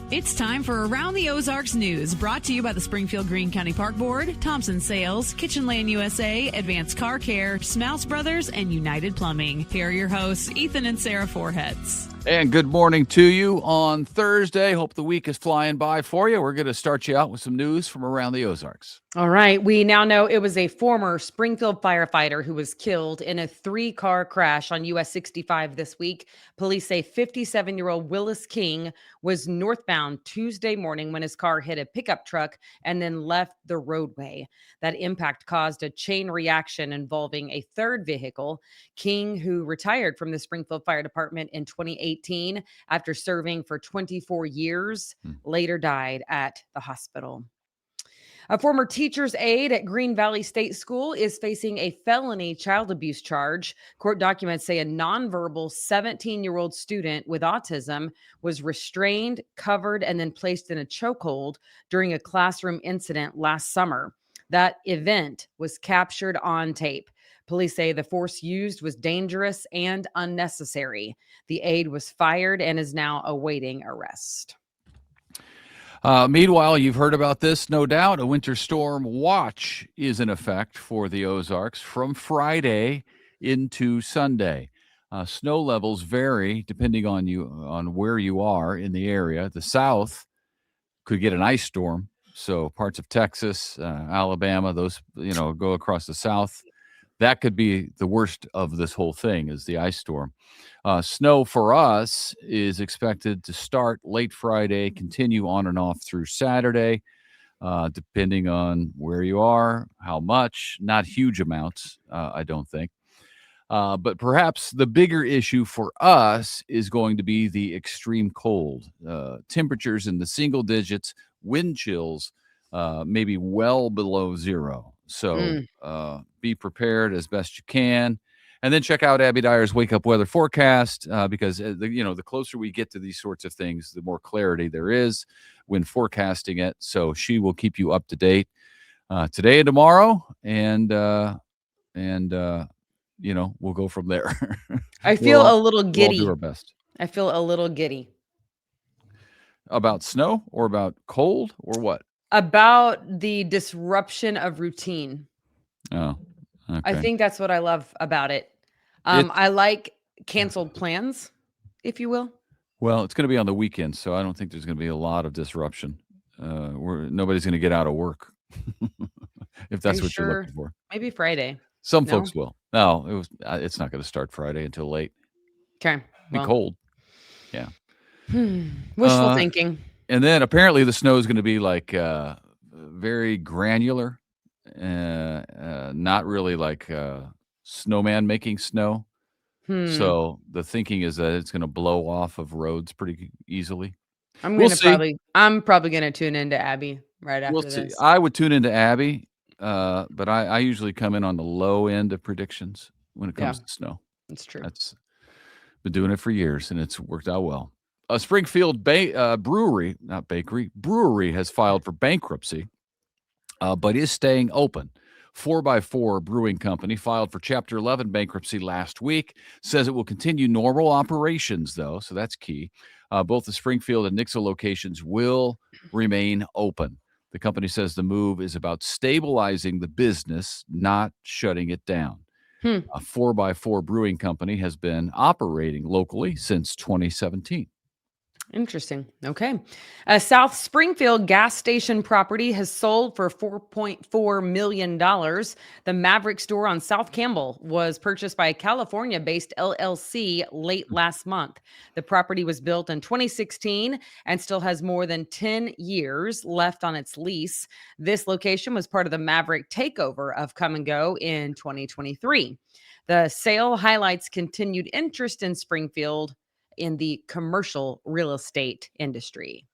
It's time for Around the Ozarks News, brought to you by the Springfield Greene County Park Board, Thompson Sales, Kitchen Lane USA, Advanced Car Care, Smouse Brothers, and United Plumbing. Here are your hosts, Ethan and Sarah Foreheads. And good morning to you on Thursday. Hope the week is flying by for you. We're going to start you out with some news from around the Ozarks. All right. We now know it was a former Springfield firefighter who was killed in a 3-car crash on US 65 this week. Police say 57-year-old Willis King was northbound Tuesday morning when his car hit a pickup truck and then left the roadway. That impact caused a chain reaction involving a third vehicle. King, who retired from the Springfield Fire Department in 2018 after serving for 24 years, later died at the hospital. A former teacher's aide at Green Valley State School is facing a felony child abuse charge. Court documents say a nonverbal 17-year-old student with autism was restrained, covered, and then placed in a chokehold during a classroom incident last summer. That event was captured on tape. Police say the force used was dangerous and unnecessary. The aide was fired and is now awaiting arrest. Meanwhile, you've heard about this, no doubt. A winter storm watch is in effect for the Ozarks from Friday into Sunday. Snow levels vary depending on where you are in the area. The south could get an ice storm, so parts of Texas, Alabama, those go across the south. That could be the worst of this whole thing, is the ice storm. Snow for us is expected to start late Friday, continue on and off through Saturday, depending on where you are, how much. Not huge amounts, I don't think. But perhaps the bigger issue for us is going to be the extreme cold. Temperatures in the single digits, wind chills, maybe well below zero. So be prepared as best you can. And then check out Abby Dyer's Wake Up Weather Forecast because, the closer we get to these sorts of things, the more clarity there is when forecasting it. So she will keep you up to date today and tomorrow. And we'll go from there. I feel a little giddy. We'll do our best. I feel a little giddy. About snow or about cold or what? About the disruption of routine. Oh, okay. I think that's what I love about it. I like canceled plans, if you will. Well, it's going to be on the weekend, so I don't think there's going to be a lot of disruption. Nobody's going to get out of work if that's what you're looking for. Maybe Friday. Some folks will. No, it's not going to start Friday until late. Okay. Be cold. Yeah. Wishful thinking. And then apparently the snow is going to be like very granular, not really like snowman making snow. So the thinking is that it's going to blow off of roads pretty easily. I'm probably going to tune into Abby right after this. I would tune into Abby, but I usually come in on the low end of predictions when it comes to snow. That's true. That's been doing it for years, and it's worked out well. A Springfield brewery has filed for bankruptcy, but is staying open. 4x4 Brewing Company filed for Chapter 11 bankruptcy last week, says it will continue normal operations, though, so that's key. Both the Springfield and Nixa locations will remain open. The company says the move is about stabilizing the business, not shutting it down. A 4x4 Brewing Company has been operating locally since 2017. Interesting. Okay. A South Springfield gas station property has sold for $4.4 million. The Maverick store on South Campbell was purchased by a California-based LLC late last month. The property was built in 2016 and still has more than 10 years left on its lease. This location was part of the Maverick takeover of Come and Go in 2023. The sale highlights continued interest in Springfield in the commercial real estate industry.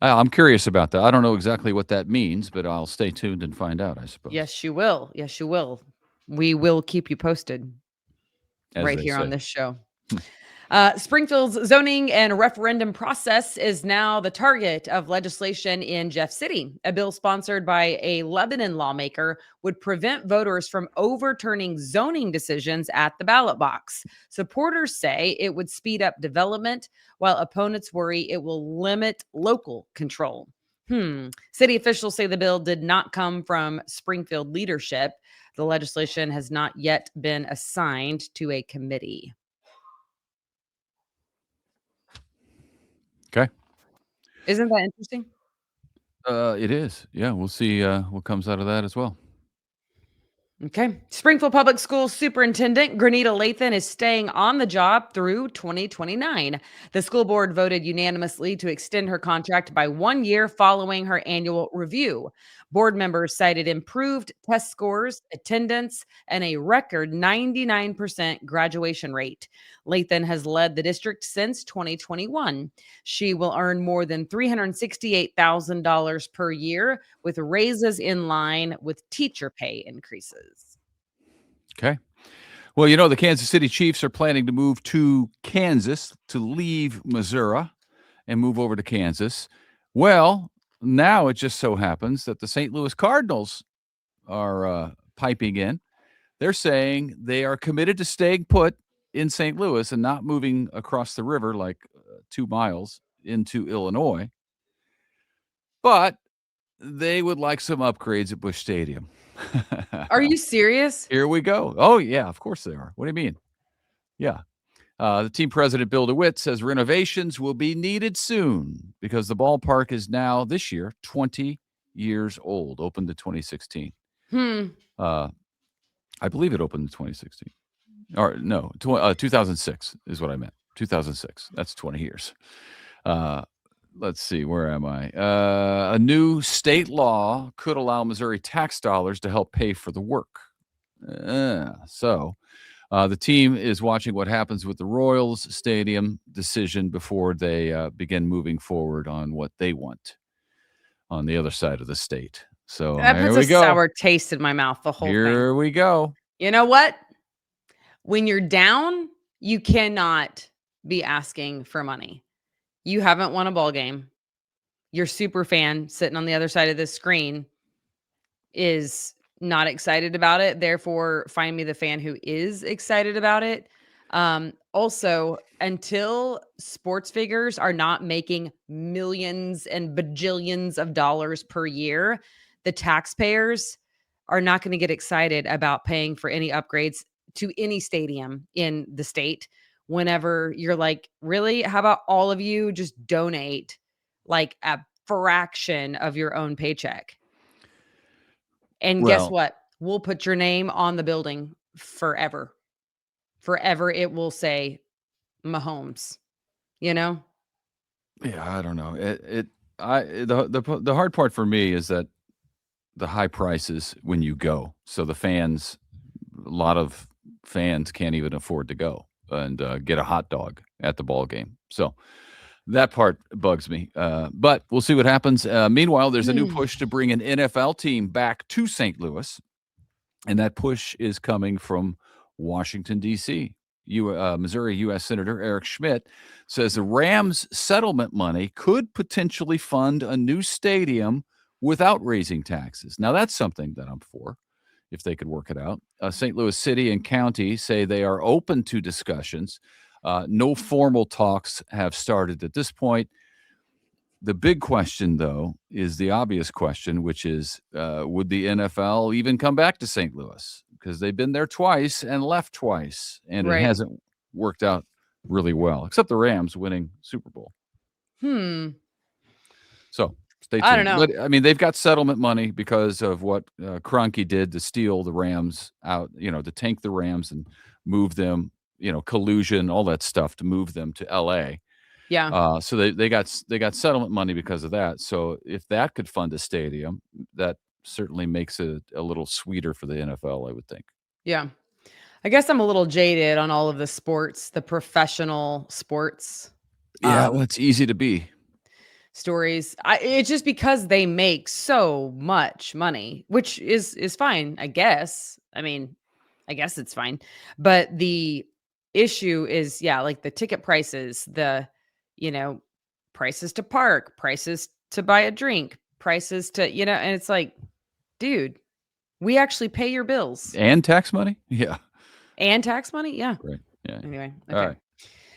I'm curious about that. I don't know exactly what that means, but I'll stay tuned and find out, I suppose. Yes, you will. Yes, you will. We will keep you posted As right they here say. on this show. Springfield's zoning and referendum process is now the target of legislation in Jeff City. A bill sponsored by a Lebanon lawmaker would prevent voters from overturning zoning decisions at the ballot box. Supporters say it would speed up development, while opponents worry it will limit local control. City officials say the bill did not come from Springfield leadership. The legislation has not yet been assigned to a committee. Okay. Isn't that interesting? It is. Yeah, we'll see what comes out of that as well. Okay. Springfield Public Schools Superintendent Granita Lathan is staying on the job through 2029. The school board voted unanimously to extend her contract by 1 year following her annual review. Board members cited improved test scores, attendance, and a record 99% graduation rate. Lathan has led the district since 2021. She will earn more than $368,000 per year, with raises in line with teacher pay increases. Okay. Well, the Kansas City Chiefs are planning to move to Kansas, to leave Missouri and move over to Kansas. Well, now it just so happens that the St. Louis Cardinals are piping in. They're saying they are committed to staying put in St. Louis and not moving across the river like 2 miles into Illinois. But they would like some upgrades at Busch Stadium. Are you serious? Here we go. Oh, yeah, of course they are. What do you mean? Yeah. The team president, Bill DeWitt, says renovations will be needed soon because the ballpark is now, this year, 20 years old, opened in 2016. I believe it opened in 2016. Or no, 2006 is what I meant. 2006. That's 20 years. Let's see, where am I? A new state law could allow Missouri tax dollars to help pay for the work. So the team is watching what happens with the Royals Stadium decision before they begin moving forward on what they want on the other side of the state. So That here puts we a go. sour taste in my mouth, the whole thing. Here we go. You know what? When you're down, you cannot be asking for money. You haven't won a ball game. Your super fan sitting on the other side of the screen is not excited about it. Therefore, find me the fan who is excited about it. Also, until sports figures are not making millions and bajillions of dollars per year, the taxpayers are not going to get excited about paying for any upgrades to any stadium in the state. Whenever you're like, really, how about all of you just donate like a fraction of your own paycheck? And guess what? We'll put your name on the building forever. Forever it will say Mahomes, Yeah, I don't know. The hard part for me is that the high prices when you go. So the fans, a lot of fans can't even afford to go and get a hot dog at the ball game. So that part bugs me. But we'll see what happens. Meanwhile, there's a new push to bring an NFL team back to St. Louis. And that push is coming from Washington, D.C. Missouri U.S. Senator Eric Schmidt says the Rams settlement money could potentially fund a new stadium without raising taxes. Now, that's something that I'm for, if they could work it out. St. Louis City and County say they are open to discussions. No formal talks have started at this point. The big question, though, is the obvious question, which is, would the NFL even come back to St. Louis? Because they've been there twice and left twice, and it hasn't worked out really well, except the Rams winning Super Bowl. So stay tuned. I don't know. But, I mean, they've got settlement money because of what Kroenke did to steal the Rams out, to tank the Rams and move them, collusion, all that stuff to move them to L.A. Yeah. So they got settlement money because of that. So if that could fund a stadium, that certainly makes it a little sweeter for the NFL, I would think. Yeah. I guess I'm a little jaded on all of the sports, the professional sports. Yeah, well, it's easy to be. Stories. It's just because they make so much money, which is fine, I guess. I mean, I guess it's fine. But the issue is, like the ticket prices, the, prices to park, prices to buy a drink, prices to, and it's like, dude, we actually pay your bills And tax money? Yeah. and tax money. Yeah. Right. Yeah. Anyway. All Okay. right.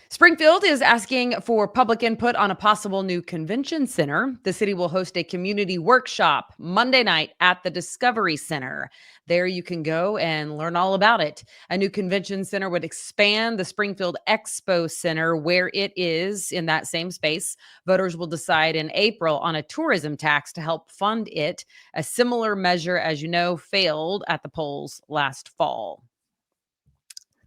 Springfield is asking for public input on a possible new convention center. The city will host a community workshop Monday night at the Discovery Center. There you can go and learn all about it. A new convention center would expand the Springfield Expo Center where it is in that same space. Voters will decide in April on a tourism tax to help fund it. A similar measure, as you know, failed at the polls last fall.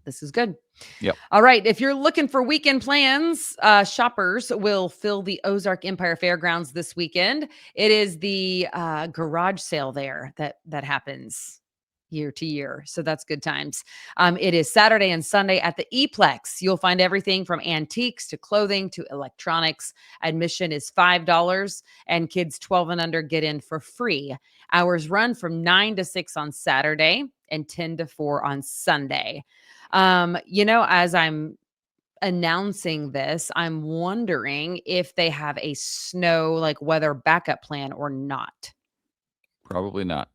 This is good. Yep. All right. If you're looking for weekend plans, shoppers will fill the Ozark Empire Fairgrounds this weekend. It is the garage sale there that happens year to year. So that's good times. It is Saturday and Sunday at the E-Plex. You'll find everything from antiques to clothing to electronics. Admission is $5 and kids 12 and under get in for free. Hours run from 9 to 6 on Saturday and 10 to 4 on Sunday. As I'm announcing this, I'm wondering if they have a snow weather backup plan or not. Probably not.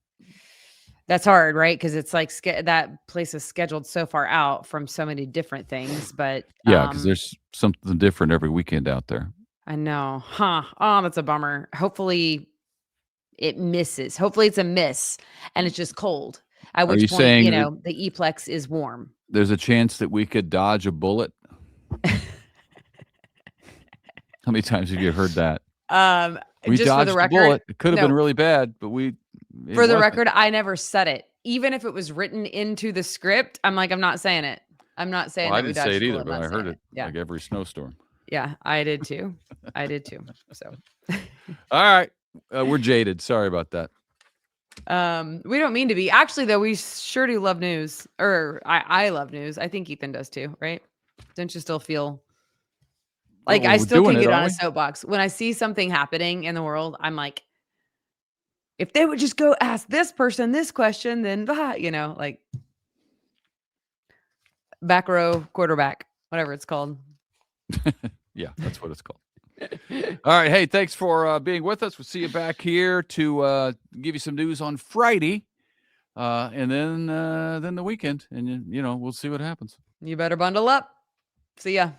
That's hard, right? Because it's like that place is scheduled so far out from so many different things. But Yeah, because there's something different every weekend out there. I know. Oh, that's a bummer. Hopefully it misses. Hopefully it's a miss and it's just cold. At which point, saying the E-Plex is warm. There's a chance that we could dodge a bullet? How many times have you heard that? We Just dodged for the a record, bullet. It could have been no. really bad, but For the record, I never said it. Even if it was written into the script, I'm not saying it. I'm not saying Well, I that we didn't say dodged it a either, bullet. but I heard it Yeah. like every snowstorm. Yeah, I did too. So, all right. We're jaded. Sorry about that. we don't mean to be. Actually, though, we sure do love news. Or I love news. I think Ethan does too, right? Don't you still feel like Well, I we're still doing can it, get on aren't a we? soapbox when I see something happening in the world? I'm like, if they would just go ask this person this question, then back row quarterback, whatever it's called. Yeah, that's what it's called. All right. Hey, thanks for being with us. We'll see you back here to give you some news on Friday, and then the weekend, and we'll see what happens. You better bundle up. See ya.